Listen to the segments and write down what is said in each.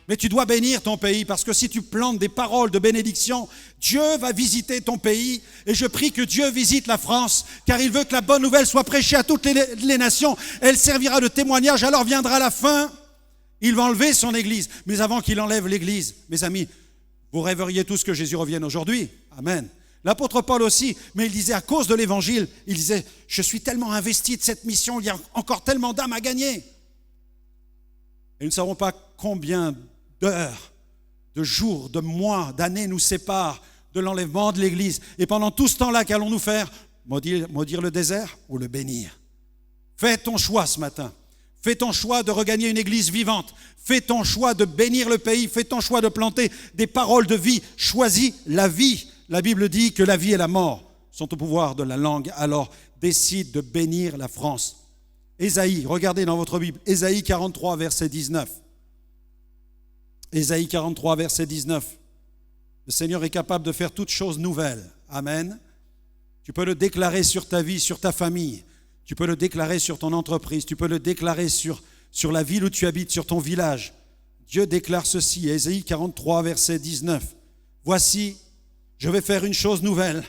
Mais tu dois bénir ton pays parce que si tu plantes des paroles de bénédiction, Dieu va visiter ton pays. Et je prie que Dieu visite la France car il veut que la bonne nouvelle soit prêchée à toutes les nations. Elle servira de témoignage, alors viendra la fin. Il va enlever son église. Mais avant qu'il enlève l'église, mes amis, vous rêveriez tous que Jésus revienne aujourd'hui. Amen. L'apôtre Paul aussi, mais il disait à cause de l'évangile, il disait, je suis tellement investi de cette mission, il y a encore tellement d'âmes à gagner. Et nous ne savons pas combien d'heures, de jours, de mois, d'années nous séparent de l'enlèvement de l'église. Et pendant tout ce temps-là, qu'allons-nous faire? Maudire le désert ou le bénir? Fais ton choix ce matin. Fais ton choix de regagner une église vivante. Fais ton choix de bénir le pays. Fais ton choix de planter des paroles de vie. Choisis la vie. La Bible dit que la vie et la mort sont au pouvoir de la langue. Alors, décide de bénir la France. Ésaïe, regardez dans votre Bible. Ésaïe 43, verset 19. Ésaïe 43, verset 19. Le Seigneur est capable de faire toutes choses nouvelles. Amen. Tu peux le déclarer sur ta vie, sur ta famille. Tu peux le déclarer sur ton entreprise. Tu peux le déclarer sur la ville où tu habites, sur ton village. Dieu déclare ceci. Ésaïe 43, verset 19. Voici, je vais faire une chose nouvelle.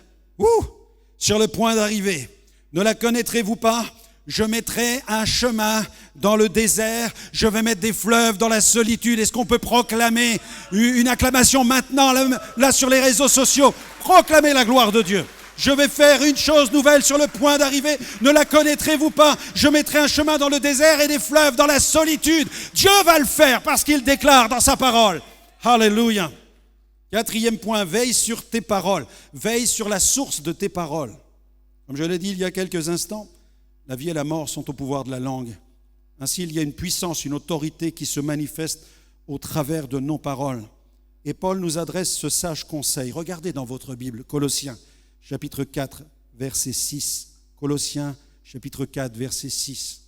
Sur le point d'arriver. Ne la connaîtrez-vous pas? Je mettrai un chemin dans le désert, je vais mettre des fleuves dans la solitude. Est-ce qu'on peut proclamer une acclamation maintenant, là sur les réseaux sociaux? Proclamez la gloire de Dieu. Je vais faire une chose nouvelle sur le point d'arriver. Ne la connaîtrez-vous pas? Je mettrai un chemin dans le désert et des fleuves dans la solitude. Dieu va le faire parce qu'il déclare dans sa parole. Alléluia. 4e point, veille sur tes paroles. Veille sur la source de tes paroles. Comme je l'ai dit il y a quelques instants, la vie et la mort sont au pouvoir de la langue. Ainsi, il y a une puissance, une autorité qui se manifeste au travers de nos paroles. Et Paul nous adresse ce sage conseil. Regardez dans votre Bible, Colossiens, chapitre 4, verset 6. Colossiens, chapitre 4, verset 6.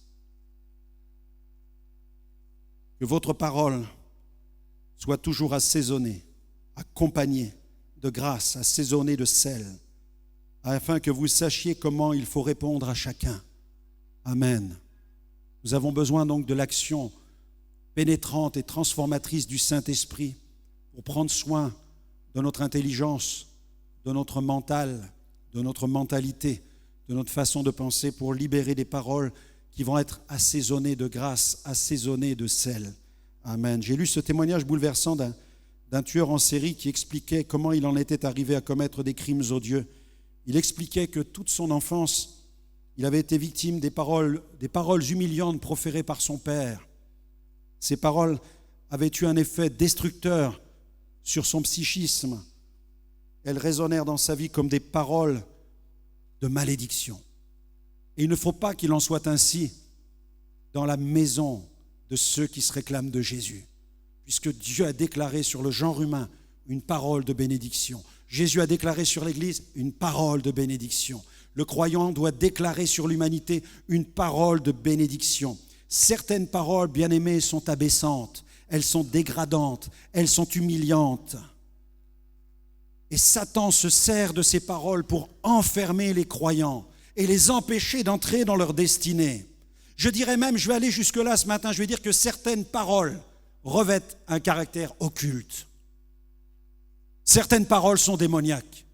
Que votre parole soit toujours assaisonnée, accompagnée de grâce, assaisonnée de sel, afin que vous sachiez comment il faut répondre à chacun. Amen. Nous avons besoin donc de l'action pénétrante et transformatrice du Saint-Esprit pour prendre soin de notre intelligence, de notre mental, de notre mentalité, de notre façon de penser, pour libérer des paroles qui vont être assaisonnées de grâce, assaisonnées de sel. Amen. J'ai lu ce témoignage bouleversant d'un tueur en série qui expliquait comment il en était arrivé à commettre des crimes odieux. Il expliquait que toute son enfance, il avait été victime des paroles humiliantes proférées par son père. Ces paroles avaient eu un effet destructeur sur son psychisme. Elles résonnèrent dans sa vie comme des paroles de malédiction. Et il ne faut pas qu'il en soit ainsi dans la maison de ceux qui se réclament de Jésus, puisque Dieu a déclaré sur le genre humain une parole de bénédiction. Jésus a déclaré sur l'Église une parole de bénédiction. Le croyant doit déclarer sur l'humanité une parole de bénédiction. Certaines paroles, bien-aimées, sont abaissantes, elles sont dégradantes, elles sont humiliantes. Et Satan se sert de ces paroles pour enfermer les croyants et les empêcher d'entrer dans leur destinée. Je dirais même, je vais aller jusque-là ce matin, je vais dire que certaines paroles revêtent un caractère occulte. Certaines paroles sont démoniaques.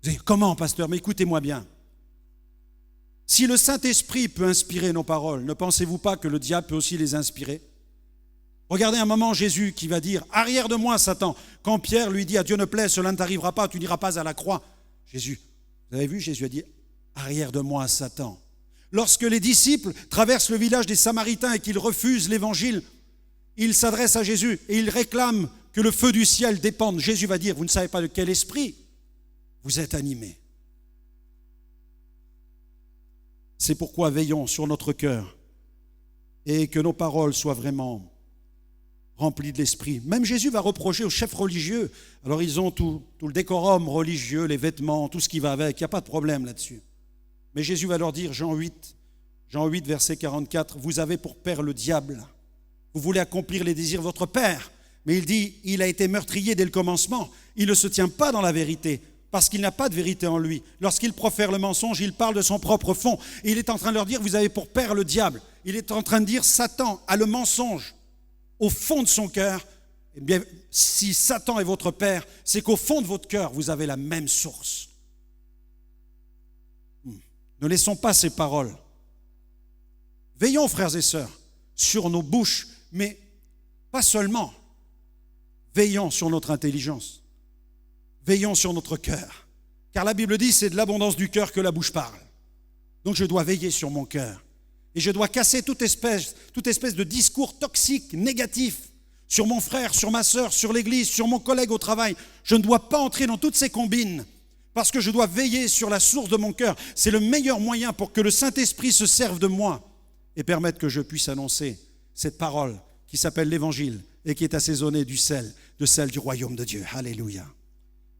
Vous dites, comment, pasteur? Mais écoutez-moi bien. Si le Saint-Esprit peut inspirer nos paroles, ne pensez-vous pas que le diable peut aussi les inspirer? Regardez un moment Jésus qui va dire « Arrière de moi, Satan !» Quand Pierre lui dit « À Dieu ne plaise, cela ne t'arrivera pas, tu n'iras pas à la croix. » Jésus, vous avez vu, Jésus a dit « Arrière de moi, Satan !» Lorsque les disciples traversent le village des Samaritains et qu'ils refusent l'évangile, ils s'adressent à Jésus et ils réclament que le feu du ciel dépende. Jésus va dire « Vous ne savez pas de quel esprit vous êtes animés. » C'est pourquoi veillons sur notre cœur et que nos paroles soient vraiment remplies de l'esprit. Même Jésus va reprocher aux chefs religieux. Alors ils ont tout le décorum religieux, les vêtements, tout ce qui va avec. Il n'y a pas de problème là-dessus. Mais Jésus va leur dire, Jean 8, verset 44, « Vous avez pour père le diable. Vous voulez accomplir les désirs de votre père. » Mais il dit, il a été meurtrier dès le commencement. Il ne se tient pas dans la vérité, parce qu'il n'a pas de vérité en lui. Lorsqu'il profère le mensonge, il parle de son propre fond. Et il est en train de leur dire, vous avez pour père le diable. Il est en train de dire, Satan a le mensonge au fond de son cœur, eh bien, si Satan est votre père, c'est qu'au fond de votre cœur, vous avez la même source. Ne laissons pas ces paroles. Veillons, frères et sœurs, sur nos bouches, mais pas seulement. Veillons sur notre intelligence. Veillons sur notre cœur. Car la Bible dit, c'est de l'abondance du cœur que la bouche parle. Donc je dois veiller sur mon cœur. Et je dois casser toute espèce de discours toxique, négatif, sur mon frère, sur ma sœur, sur l'église, sur mon collègue au travail. Je ne dois pas entrer dans toutes ces combines, parce que je dois veiller sur la source de mon cœur. C'est le meilleur moyen pour que le Saint-Esprit se serve de moi et permette que je puisse annoncer cette parole qui s'appelle l'Évangile et qui est assaisonnée du sel du royaume de Dieu. Alléluia.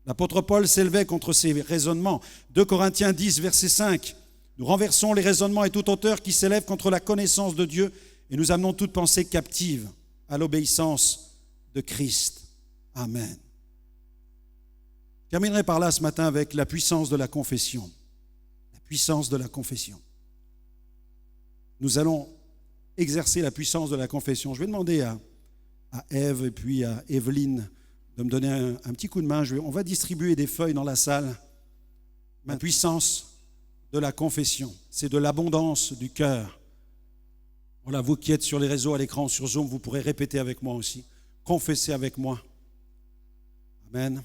L'apôtre Paul s'élevait contre ces raisonnements. 2 Corinthiens 10, verset 5. Nous renversons les raisonnements et toute hauteur qui s'élève contre la connaissance de Dieu et nous amenons toute pensée captive à l'obéissance de Christ. Amen. Je terminerai par là ce matin avec la puissance de la confession. La puissance de la confession. Nous allons exercer la puissance de la confession. Je vais demander à Ève et puis à Evelyne de me donner un petit coup de main. On va distribuer des feuilles dans la salle. La puissance de la confession, c'est de l'abondance du cœur. Voilà, vous qui êtes sur les réseaux, à l'écran, sur Zoom, vous pourrez répéter avec moi aussi. Confessez avec moi. Amen.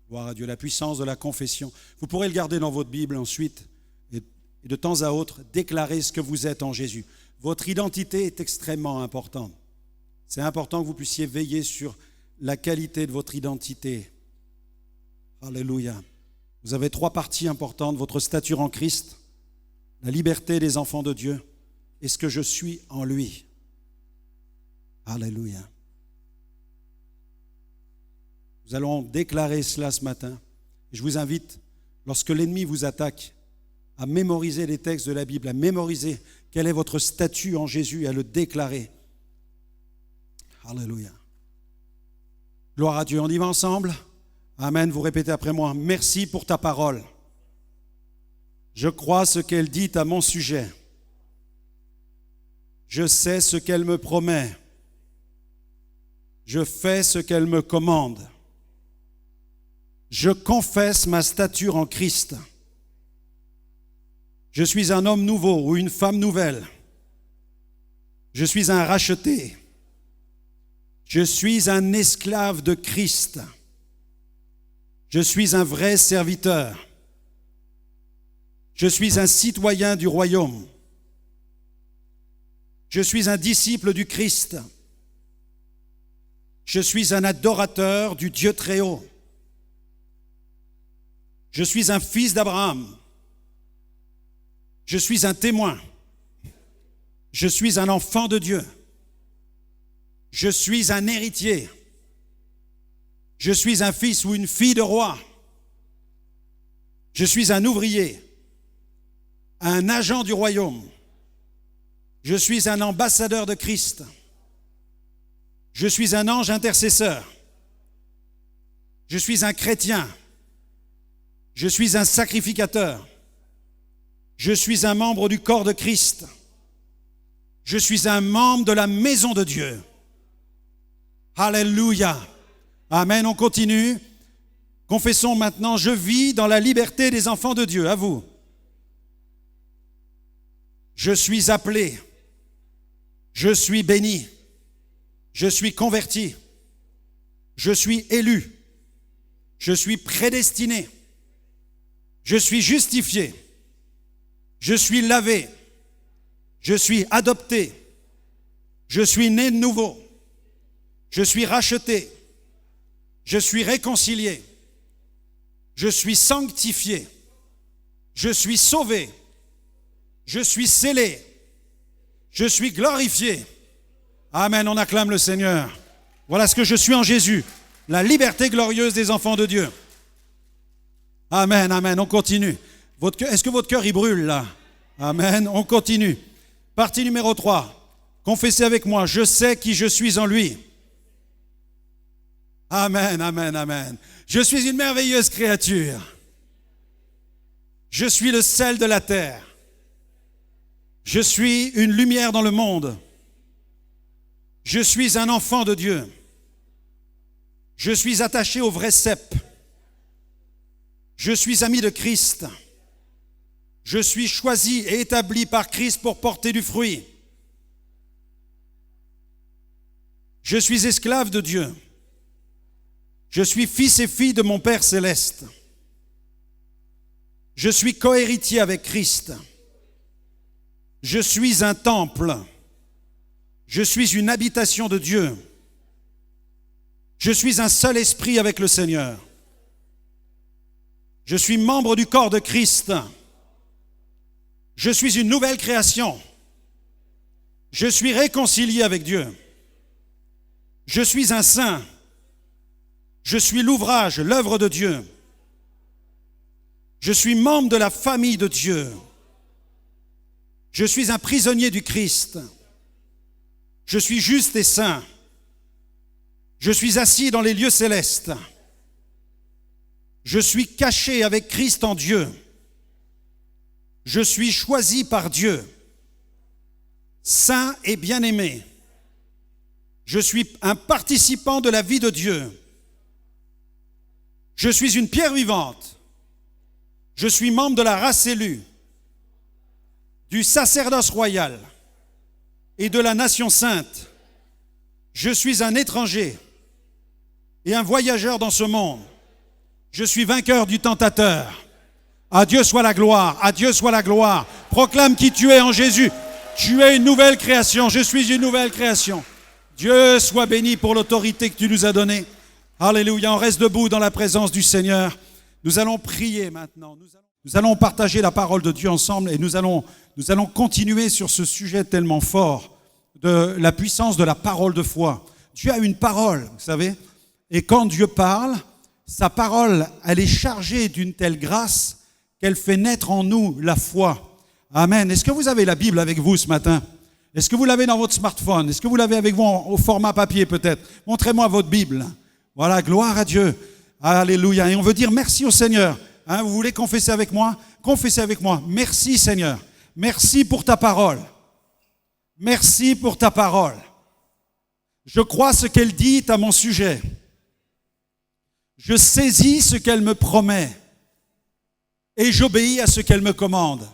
Gloire à Dieu, la puissance de la confession. Vous pourrez le garder dans votre Bible ensuite et de temps à autre, déclarer ce que vous êtes en Jésus. Votre identité est extrêmement importante. C'est important que vous puissiez veiller sur la qualité de votre identité. Alléluia. Vous avez 3 parties importantes, votre stature en Christ, la liberté des enfants de Dieu et ce que je suis en lui. Alléluia. Nous allons déclarer cela ce matin. Et je vous invite, lorsque l'ennemi vous attaque, à mémoriser les textes de la Bible, à mémoriser quel est votre statut en Jésus et à le déclarer. Alléluia. Gloire à Dieu. On y va ensemble? Amen. Vous répétez après moi. Merci pour ta parole. Je crois ce qu'elle dit à mon sujet. Je sais ce qu'elle me promet. Je fais ce qu'elle me commande. Je confesse ma stature en Christ. Je suis un homme nouveau ou une femme nouvelle. Je suis un racheté. Je suis un esclave de Christ. Je suis un vrai serviteur. Je suis un citoyen du royaume. Je suis un disciple du Christ. Je suis un adorateur du Dieu très haut. Je suis un fils d'Abraham. Je suis un témoin. Je suis un enfant de Dieu. Je suis un héritier. Je suis un fils ou une fille de roi. Je suis un ouvrier, un agent du royaume. Je suis un ambassadeur de Christ. Je suis un ange intercesseur. Je suis un chrétien. Je suis un sacrificateur. Je suis un membre du corps de Christ. Je suis un membre de la maison de Dieu. Alléluia. Amen, on continue. Confessons maintenant, je vis dans la liberté des enfants de Dieu. À vous. Je suis appelé. Je suis béni. Je suis converti. Je suis élu. Je suis prédestiné. Je suis justifié. Je suis lavé. Je suis adopté. Je suis né de nouveau. Je suis racheté. Je suis réconcilié. Je suis sanctifié. Je suis sauvé. Je suis scellé. Je suis glorifié. Amen, on acclame le Seigneur. Voilà ce que je suis en Jésus. La liberté glorieuse des enfants de Dieu. Amen, amen, on continue. Est-ce que votre cœur y brûle là? Amen, on continue. Partie numéro 3. Confessez avec moi, je sais qui je suis en lui. Amen, amen, amen. Je suis une merveilleuse créature. Je suis le sel de la terre. Je suis une lumière dans le monde. Je suis un enfant de Dieu. Je suis attaché au vrai cep. Je suis ami de Christ. Je suis choisi et établi par Christ pour porter du fruit. Je suis esclave de Dieu. Je suis fils et fille de mon Père céleste. Je suis cohéritier avec Christ. Je suis un temple. Je suis une habitation de Dieu. Je suis un seul esprit avec le Seigneur. Je suis membre du corps de Christ. Je suis une nouvelle création. Je suis réconcilié avec Dieu. Je suis un saint. Je suis l'ouvrage, l'œuvre de Dieu. Je suis membre de la famille de Dieu. Je suis un prisonnier du Christ. Je suis juste et saint. Je suis assis dans les lieux célestes. Je suis caché avec Christ en Dieu. Je suis choisi par Dieu, saint et bien-aimé. Je suis un participant de la vie de Dieu. Je suis une pierre vivante. Je suis membre de la race élue, du sacerdoce royal et de la nation sainte. Je suis un étranger et un voyageur dans ce monde. Je suis vainqueur du tentateur. À Dieu soit la gloire, à Dieu soit la gloire. Proclame qui tu es en Jésus. Tu es une nouvelle création, je suis une nouvelle création. Dieu soit béni pour l'autorité que tu nous as donnée. Alléluia, on reste debout dans la présence du Seigneur. Nous allons prier maintenant. Nous allons partager la parole de Dieu ensemble et nous allons continuer sur ce sujet tellement fort de la puissance de la parole de foi. Dieu a une parole, vous savez, et quand Dieu parle, sa parole, elle est chargée d'une telle grâce qu'elle fait naître en nous la foi. Amen. Est-ce que vous avez la Bible avec vous ce matin? Est-ce que vous l'avez dans votre smartphone? Est-ce que vous l'avez avec vous au format papier peut-être? Montrez-moi votre Bible. Voilà, gloire à Dieu. Alléluia. Et on veut dire merci au Seigneur. Vous voulez confesser avec moi? Confessez avec moi. Merci Seigneur. Merci pour ta parole. Merci pour ta parole. Je crois ce qu'elle dit à mon sujet. Je saisis ce qu'elle me promet. Et j'obéis à ce qu'elle me commande.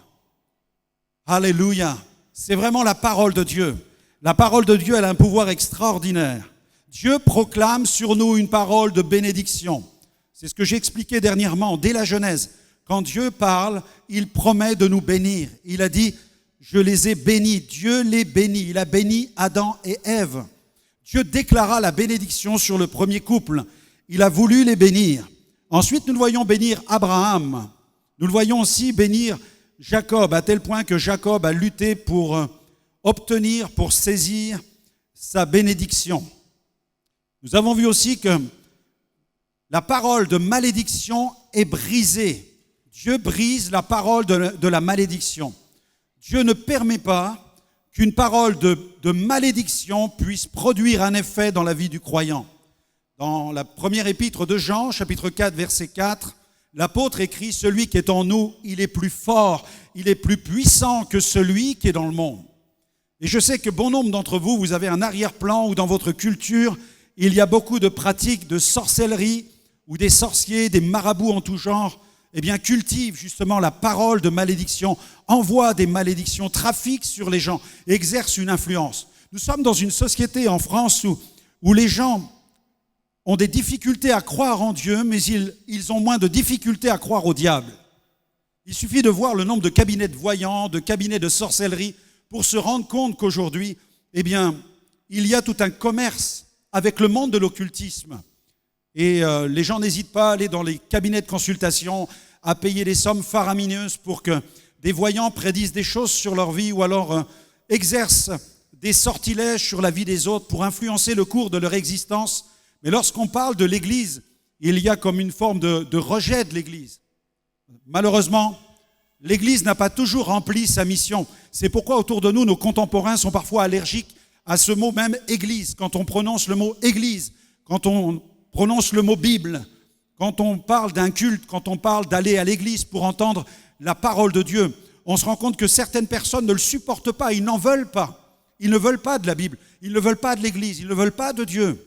Alléluia. C'est vraiment la parole de Dieu. La parole de Dieu, elle a un pouvoir extraordinaire. Dieu proclame sur nous une parole de bénédiction. C'est ce que j'ai expliqué dernièrement, dès la Genèse. Quand Dieu parle, il promet de nous bénir. Il a dit, je les ai bénis. Dieu les bénit. Il a béni Adam et Ève. Dieu déclara la bénédiction sur le premier couple. Il a voulu les bénir. Ensuite, nous le voyons bénir Abraham. Nous le voyons aussi bénir Jacob, à tel point que Jacob a lutté pour obtenir, pour saisir sa bénédiction. Nous avons vu aussi que la parole de malédiction est brisée. Dieu brise la parole de la malédiction. Dieu ne permet pas qu'une parole de malédiction puisse produire un effet dans la vie du croyant. Dans la première épître de Jean, chapitre 4, verset 4, l'apôtre écrit « Celui qui est en nous, il est plus fort, il est plus puissant que celui qui est dans le monde. » Et je sais que bon nombre d'entre vous, vous avez un arrière-plan où dans votre culture, il y a beaucoup de pratiques de sorcellerie où des sorciers, des marabouts en tout genre, cultivent justement la parole de malédiction, envoient des malédictions, trafiquent sur les gens, exercent une influence. Nous sommes dans une société en France où les gens ont des difficultés à croire en Dieu, mais ils ont moins de difficultés à croire au diable. Il suffit de voir le nombre de cabinets de voyants, de cabinets de sorcellerie, pour se rendre compte qu'aujourd'hui, il y a tout un commerce avec le monde de l'occultisme. Et les gens n'hésitent pas à aller dans les cabinets de consultation, à payer des sommes faramineuses pour que des voyants prédisent des choses sur leur vie ou alors exercent des sortilèges sur la vie des autres pour influencer le cours de leur existence. Mais lorsqu'on parle de l'Église, il y a comme une forme de rejet de l'Église. Malheureusement, l'Église n'a pas toujours rempli sa mission. C'est pourquoi autour de nous, nos contemporains sont parfois allergiques à ce mot même « Église ». Quand on prononce le mot « Église », quand on prononce le mot « Bible », quand on parle d'un culte, quand on parle d'aller à l'Église pour entendre la parole de Dieu, on se rend compte que certaines personnes ne le supportent pas, ils n'en veulent pas. Ils ne veulent pas de la Bible, ils ne veulent pas de l'Église, ils ne veulent pas de Dieu.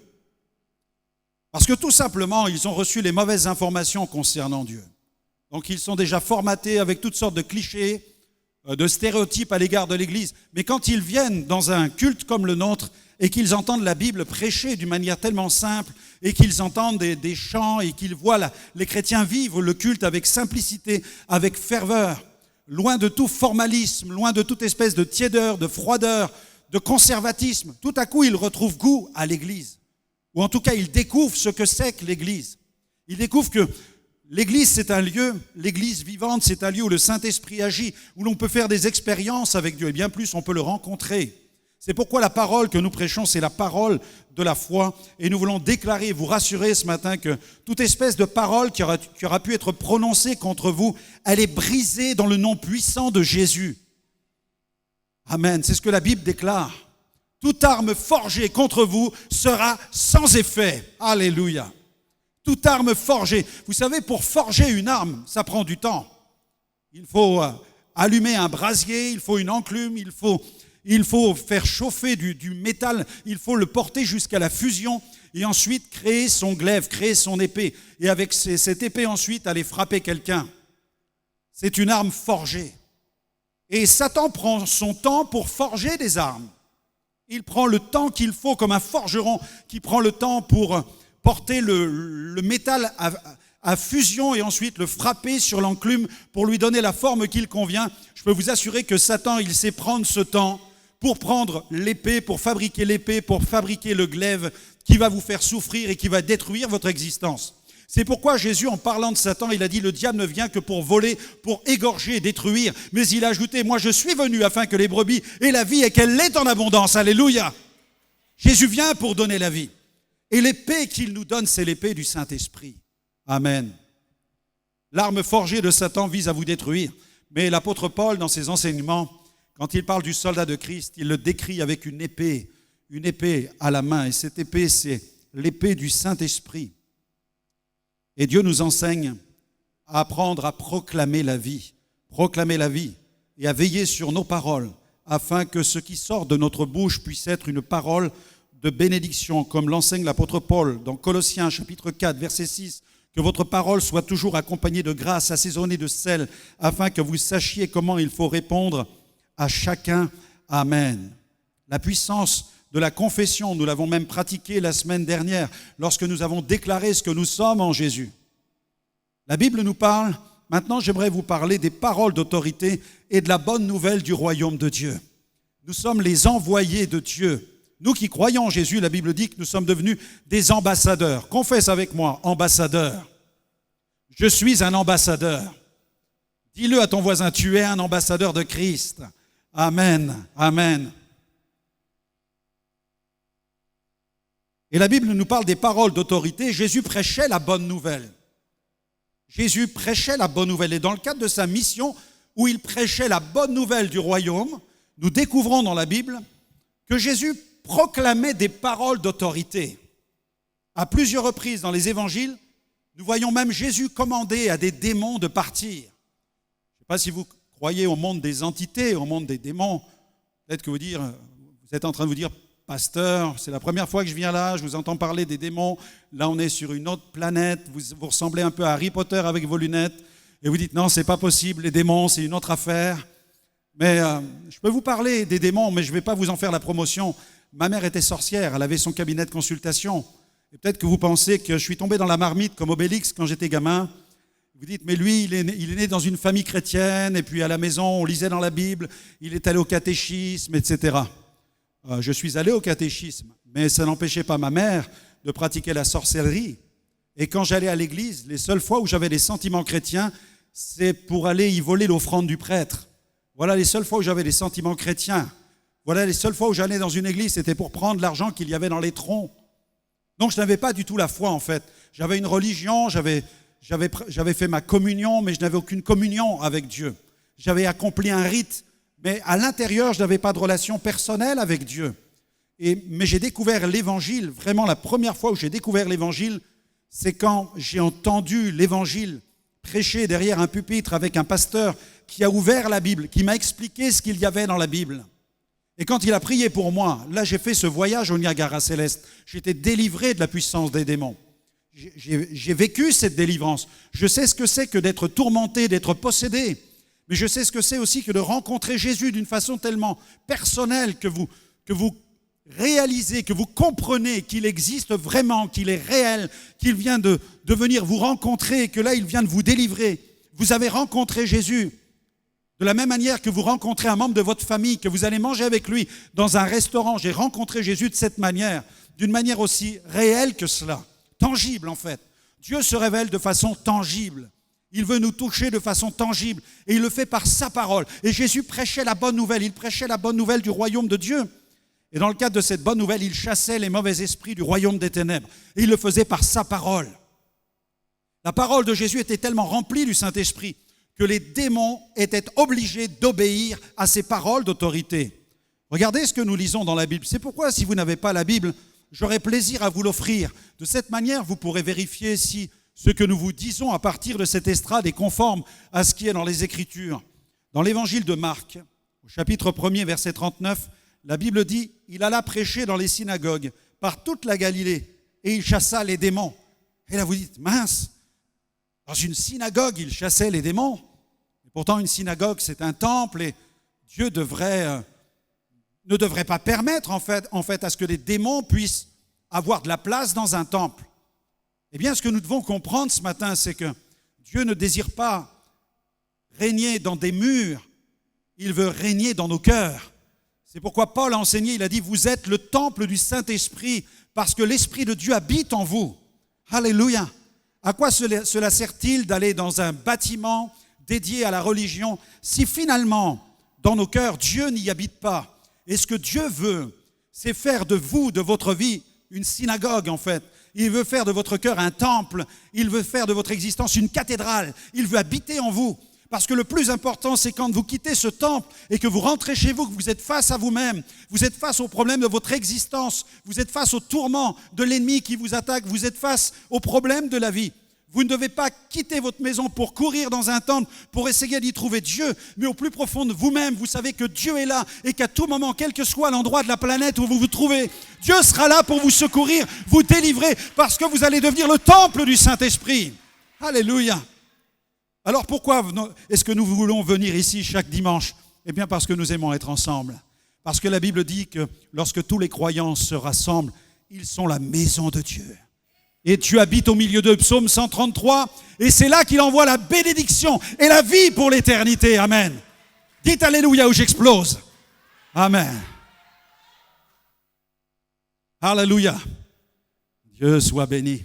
Parce que tout simplement, ils ont reçu les mauvaises informations concernant Dieu. Donc ils sont déjà formatés avec toutes sortes de clichés, de stéréotypes à l'égard de l'Église. Mais quand ils viennent dans un culte comme le nôtre et qu'ils entendent la Bible prêchée d'une manière tellement simple et qu'ils entendent des chants et qu'ils voient les chrétiens vivre le culte avec simplicité, avec ferveur, loin de tout formalisme, loin de toute espèce de tiédeur, de froideur, de conservatisme, tout à coup ils retrouvent goût à l'Église. Ou en tout cas, ils découvrent ce que c'est que l'Église. Ils découvrent que l'Église, c'est un lieu, l'Église vivante, c'est un lieu où le Saint-Esprit agit, où l'on peut faire des expériences avec Dieu, et bien plus, on peut le rencontrer. C'est pourquoi la parole que nous prêchons, c'est la parole de la foi, et nous voulons déclarer et vous rassurer ce matin que toute espèce de parole qui aura pu être prononcée contre vous, elle est brisée dans le nom puissant de Jésus. Amen, c'est ce que la Bible déclare. Toute arme forgée contre vous sera sans effet. Alléluia. Toute arme forgée. Vous savez, pour forger une arme, ça prend du temps. Il faut allumer un brasier, il faut une enclume, il faut faire chauffer du métal, il faut le porter jusqu'à la fusion et ensuite créer son glaive, créer son épée. Et avec cette épée ensuite, aller frapper quelqu'un. C'est une arme forgée. Et Satan prend son temps pour forger des armes. Il prend le temps qu'il faut, comme un forgeron qui prend le temps pour porter le métal à fusion et ensuite le frapper sur l'enclume pour lui donner la forme qu'il convient. Je peux vous assurer que Satan, il sait prendre ce temps pour prendre l'épée, pour fabriquer le glaive qui va vous faire souffrir et qui va détruire votre existence. C'est pourquoi Jésus, en parlant de Satan, il a dit « Le diable ne vient que pour voler, pour égorger et détruire. » Mais il a ajouté « Moi, je suis venu afin que les brebis aient la vie et qu'elle l'ait en abondance. » Alléluia. Jésus vient pour donner la vie. Et l'épée qu'il nous donne, c'est l'épée du Saint-Esprit. Amen. L'arme forgée de Satan vise à vous détruire. Mais l'apôtre Paul, dans ses enseignements, quand il parle du soldat de Christ, il le décrit avec une épée à la main. Et cette épée, c'est l'épée du Saint-Esprit. Et Dieu nous enseigne à apprendre à proclamer la vie et à veiller sur nos paroles, afin que ce qui sort de notre bouche puisse être une parole de bénédiction, comme l'enseigne l'apôtre Paul dans Colossiens chapitre 4, verset 6, que votre parole soit toujours accompagnée de grâce, assaisonnée de sel, afin que vous sachiez comment il faut répondre à chacun. Amen. La puissance de la confession, nous l'avons même pratiquée la semaine dernière, lorsque nous avons déclaré ce que nous sommes en Jésus. La Bible nous parle, maintenant j'aimerais vous parler des paroles d'autorité et de la bonne nouvelle du royaume de Dieu. Nous sommes les envoyés de Dieu. Nous qui croyons en Jésus, la Bible dit que nous sommes devenus des ambassadeurs. Confesse avec moi, ambassadeur. Je suis un ambassadeur. Dis-le à ton voisin, tu es un ambassadeur de Christ. Amen, amen. Et la Bible nous parle des paroles d'autorité. Jésus prêchait la bonne nouvelle. Jésus prêchait la bonne nouvelle. Et dans le cadre de sa mission, où il prêchait la bonne nouvelle du royaume, nous découvrons dans la Bible que Jésus proclamait des paroles d'autorité. À plusieurs reprises dans les évangiles, nous voyons même Jésus commander à des démons de partir. Je ne sais pas si vous croyez au monde des entités, au monde des démons. Peut-être que vous êtes en train de vous dire, pasteur, c'est la première fois que je viens là, je vous entends parler des démons. Là, on est sur une autre planète. Vous ressemblez un peu à Harry Potter avec vos lunettes. Et vous dites, non, c'est pas possible, les démons, c'est une autre affaire. Mais je peux vous parler des démons, mais je ne vais pas vous en faire la promotion. Ma mère était sorcière, elle avait son cabinet de consultation. Et peut-être que vous pensez que je suis tombé dans la marmite comme Obélix quand j'étais gamin. Vous dites, mais lui, il est né dans une famille chrétienne, et puis à la maison, on lisait dans la Bible, il est allé au catéchisme, etc. Je suis allé au catéchisme, mais ça n'empêchait pas ma mère de pratiquer la sorcellerie. Et quand j'allais à l'église, les seules fois où j'avais des sentiments chrétiens, c'est pour aller y voler l'offrande du prêtre. Voilà les seules fois où j'avais des sentiments chrétiens. Voilà les seules fois où j'allais dans une église, c'était pour prendre l'argent qu'il y avait dans les troncs. Donc je n'avais pas du tout la foi en fait. J'avais une religion, j'avais fait ma communion, mais je n'avais aucune communion avec Dieu. J'avais accompli un rite, mais à l'intérieur, je n'avais pas de relation personnelle avec Dieu. Mais j'ai découvert l'Évangile, vraiment la première fois où j'ai découvert l'Évangile, c'est quand j'ai entendu l'Évangile prêché derrière un pupitre avec un pasteur qui a ouvert la Bible, qui m'a expliqué ce qu'il y avait dans la Bible. Et quand il a prié pour moi, là j'ai fait ce voyage au Niagara céleste. J'ai été délivré de la puissance des démons. j'ai vécu cette délivrance. Je sais ce que c'est que d'être tourmenté, d'être possédé. Mais je sais ce que c'est aussi que de rencontrer Jésus d'une façon tellement personnelle que vous réalisez, que vous comprenez qu'il existe vraiment, qu'il est réel, qu'il vient de venir vous rencontrer, que là, il vient de vous délivrer. Vous avez rencontré Jésus de la même manière que vous rencontrez un membre de votre famille, que vous allez manger avec lui dans un restaurant. J'ai rencontré Jésus de cette manière, d'une manière aussi réelle que cela, tangible en fait. Dieu se révèle de façon tangible. Il veut nous toucher de façon tangible et il le fait par sa parole. Et Jésus prêchait la bonne nouvelle, il prêchait la bonne nouvelle du royaume de Dieu. Et dans le cadre de cette bonne nouvelle, il chassait les mauvais esprits du royaume des ténèbres. Et il le faisait par sa parole. La parole de Jésus était tellement remplie du Saint-Esprit que les démons étaient obligés d'obéir à ses paroles d'autorité. Regardez ce que nous lisons dans la Bible. C'est pourquoi, si vous n'avez pas la Bible, j'aurai plaisir à vous l'offrir. De cette manière, vous pourrez vérifier si ce que nous vous disons à partir de cette estrade est conforme à ce qui est dans les Écritures. Dans l'évangile de Marc, au chapitre 1er, verset 39, la Bible dit « Il alla prêcher dans les synagogues par toute la Galilée et il chassa les démons. » Et là vous dites « Mince, dans une synagogue, il chassait les démons. » Et pourtant, une synagogue, c'est un temple et Dieu ne devrait pas permettre en fait à ce que les démons puissent avoir de la place dans un temple. Eh bien, ce que nous devons comprendre ce matin, c'est que Dieu ne désire pas régner dans des murs, il veut régner dans nos cœurs. C'est pourquoi Paul a enseigné, il a dit, vous êtes le temple du Saint-Esprit, parce que l'Esprit de Dieu habite en vous. Alléluia. À quoi cela sert-il d'aller dans un bâtiment dédié à la religion si finalement, dans nos cœurs, Dieu n'y habite pas? Et ce que Dieu veut, c'est faire de vous, de votre vie, une synagogue en fait. Il veut faire de votre cœur un temple. Il veut faire de votre existence une cathédrale. Il veut habiter en vous. Parce que le plus important, c'est quand vous quittez ce temple et que vous rentrez chez vous, que vous êtes face à vous-même, vous êtes face aux problèmes de votre existence, vous êtes face aux tourments de l'ennemi qui vous attaque, vous êtes face aux problèmes de la vie. Vous ne devez pas quitter votre maison pour courir dans un temple, pour essayer d'y trouver Dieu, mais au plus profond de vous-même, vous savez que Dieu est là et qu'à tout moment, quel que soit l'endroit de la planète où vous vous trouvez, Dieu sera là pour vous secourir, vous délivrer, parce que vous allez devenir le temple du Saint-Esprit. Alléluia. Alors pourquoi est-ce que nous voulons venir ici chaque dimanche? Eh bien parce que nous aimons être ensemble. Parce que la Bible dit que lorsque tous les croyants se rassemblent, ils sont la maison de Dieu. Et tu habites au milieu d'eux, psaume 133, et c'est là qu'il envoie la bénédiction et la vie pour l'éternité. Amen. Dites Alléluia ou j'explose. Amen. Alléluia. Dieu soit béni.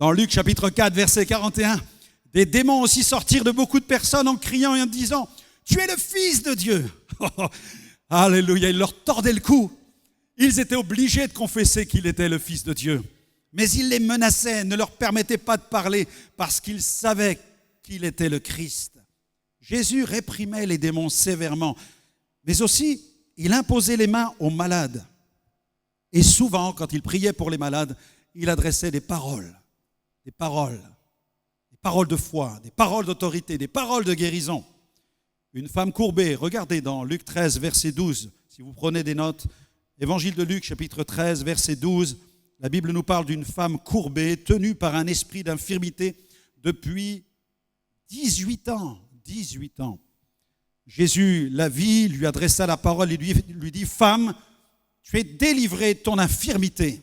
Dans Luc chapitre 4, verset 41, des démons aussi sortirent de beaucoup de personnes en criant et en disant « Tu es le Fils de Dieu !» Alléluia, il leur tordait le cou. Ils étaient obligés de confesser qu'il était le Fils de Dieu. Mais il les menaçait, ne leur permettait pas de parler parce qu'ils savaient qu'il était le Christ. Jésus réprimait les démons sévèrement, mais aussi il imposait les mains aux malades. Et souvent, quand il priait pour les malades, il adressait des paroles de foi, des paroles d'autorité, des paroles de guérison. Une femme courbée, regardez dans Luc 13, verset 12, si vous prenez des notes, Évangile de Luc, chapitre 13, verset 12, la Bible nous parle d'une femme courbée, tenue par un esprit d'infirmité depuis 18 ans. 18 ans. Jésus la vit, lui adressa la parole et lui dit « Femme, tu es délivrée de ton infirmité. »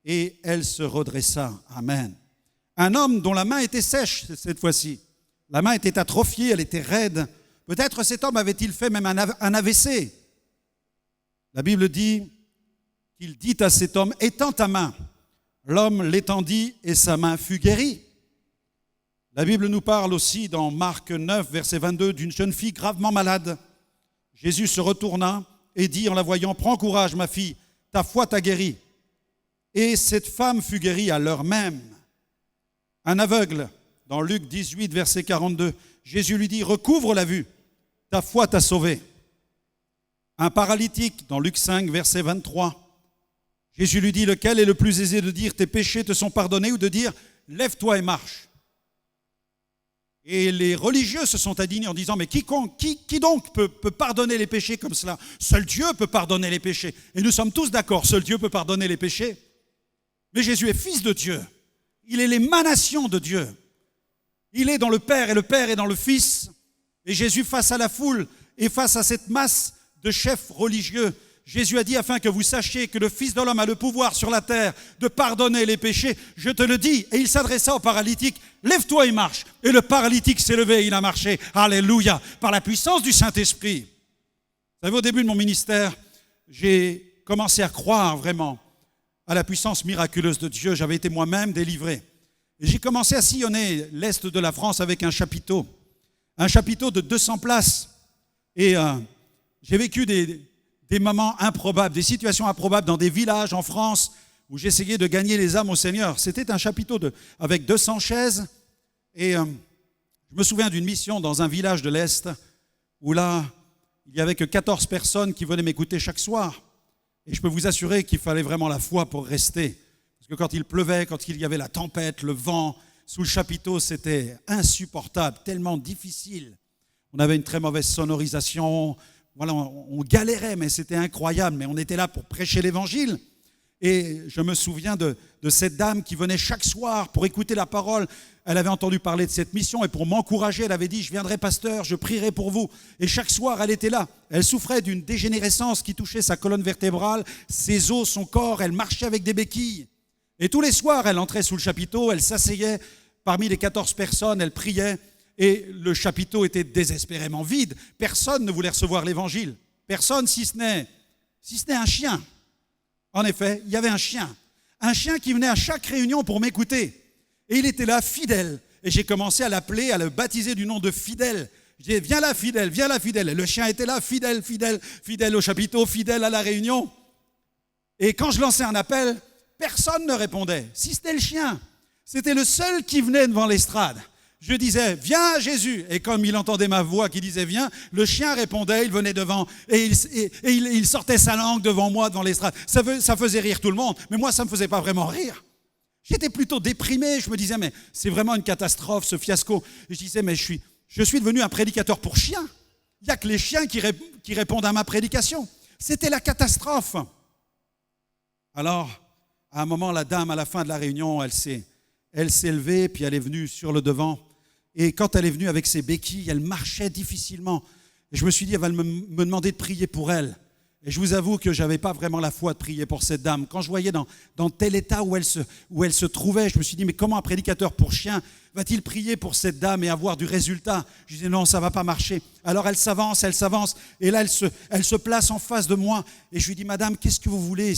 Et elle se redressa. Amen. Un homme dont la main était sèche cette fois-ci. La main était atrophiée, elle était raide. Peut-être cet homme avait-il fait même un AVC. La Bible dit qu'il dit à cet homme, étends ta main. L'homme l'étendit et sa main fut guérie. La Bible nous parle aussi dans Marc 9, verset 22, d'une jeune fille gravement malade. Jésus se retourna et dit en la voyant, prends courage ma fille, ta foi t'a guérie. Et cette femme fut guérie à l'heure même. Un aveugle, dans Luc 18, verset 42, Jésus lui dit, recouvre la vue, ta foi t'a sauvé. Un paralytique, dans Luc 5, verset 23, Jésus lui dit, lequel est le plus aisé de dire, tes péchés te sont pardonnés, ou de dire, lève-toi et marche. Et les religieux se sont indignés en disant, mais qui donc peut pardonner les péchés comme cela? Seul Dieu peut pardonner les péchés. Et nous sommes tous d'accord, seul Dieu peut pardonner les péchés. Mais Jésus est fils de Dieu. Il est l'émanation de Dieu. Il est dans le Père et le Père est dans le Fils. Et Jésus, face à la foule et face à cette masse de chefs religieux, Jésus a dit, afin que vous sachiez que le Fils de l'homme a le pouvoir sur la terre de pardonner les péchés, je te le dis. Et il s'adressa au paralytique, lève-toi et marche. Et le paralytique s'est levé et il a marché. Alléluia, par la puissance du Saint-Esprit. Vous savez, au début de mon ministère, j'ai commencé à croire vraiment à la puissance miraculeuse de Dieu. J'avais été moi-même délivré. Et j'ai commencé à sillonner l'Est de la France avec un chapiteau de 200 places. Et j'ai vécu des moments improbables, des situations improbables dans des villages en France où j'essayais de gagner les âmes au Seigneur. C'était un chapiteau avec 200 chaises. Et je me souviens d'une mission dans un village de l'Est où là, il n'y avait que 14 personnes qui venaient m'écouter chaque soir. Et je peux vous assurer qu'il fallait vraiment la foi pour rester. Parce que quand il pleuvait, quand il y avait la tempête, le vent, sous le chapiteau, c'était insupportable, tellement difficile. On avait une très mauvaise sonorisation. Voilà, on galérait, mais c'était incroyable. Mais on était là pour prêcher l'Évangile. Et je me souviens de cette dame qui venait chaque soir pour écouter la parole. Elle avait entendu parler de cette mission et pour m'encourager, elle avait dit, je viendrai pasteur, je prierai pour vous. Et chaque soir, elle était là. Elle souffrait d'une dégénérescence qui touchait sa colonne vertébrale, ses os, son corps. Elle marchait avec des béquilles. Et tous les soirs, elle entrait sous le chapiteau, elle s'asseyait parmi les 14 personnes, elle priait. Et le chapiteau était désespérément vide. Personne ne voulait recevoir l'évangile. Personne, si ce n'est un chien. En effet, il y avait un chien qui venait à chaque réunion pour m'écouter. Et il était là, fidèle. Et j'ai commencé à l'appeler, à le baptiser du nom de fidèle. J'ai dit, viens là, fidèle, viens là, fidèle. Et le chien était là, fidèle, fidèle, fidèle au chapiteau, fidèle à la réunion. Et quand je lançais un appel, personne ne répondait, si c'était le chien. C'était le seul qui venait devant l'estrade. Je disais, viens Jésus. Et comme il entendait ma voix qui disait, viens, le chien répondait, il venait devant et il sortait sa langue devant moi, devant l'estrade. Ça faisait rire tout le monde, mais moi, ça ne me faisait pas vraiment rire. J'étais plutôt déprimé. Je me disais, mais c'est vraiment une catastrophe, ce fiasco. Et je disais, mais je suis devenu un prédicateur pour chiens. Il n'y a que les chiens qui répondent à ma prédication. C'était la catastrophe. Alors, à un moment, la dame, à la fin de la réunion, elle s'est levée, puis elle est venue sur le devant. Et quand elle est venue avec ses béquilles, elle marchait difficilement. Et je me suis dit, elle va me demander de prier pour elle. Et je vous avoue que je n'avais pas vraiment la foi de prier pour cette dame. Quand je voyais dans tel état où elle se trouvait, je me suis dit, mais comment un prédicateur pour chien va-t-il prier pour cette dame et avoir du résultat? Je disais, non, ça ne va pas marcher. Alors elle s'avance, et là, elle se place en face de moi. Et je lui dis, madame, qu'est-ce que vous voulez?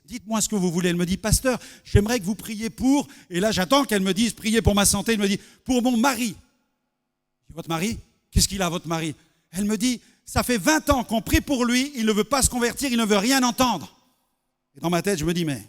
Dites-moi ce que vous voulez. Elle me dit, pasteur, j'aimerais que vous priez pour... Et là, j'attends qu'elle me dise, priez pour ma santé. Elle me dit, pour mon mari. Je dis, votre mari? Qu'est-ce qu'il a, votre mari? Elle me dit, ça fait 20 ans qu'on prie pour lui, il ne veut pas se convertir, il ne veut rien entendre. Et dans ma tête, je me dis, mais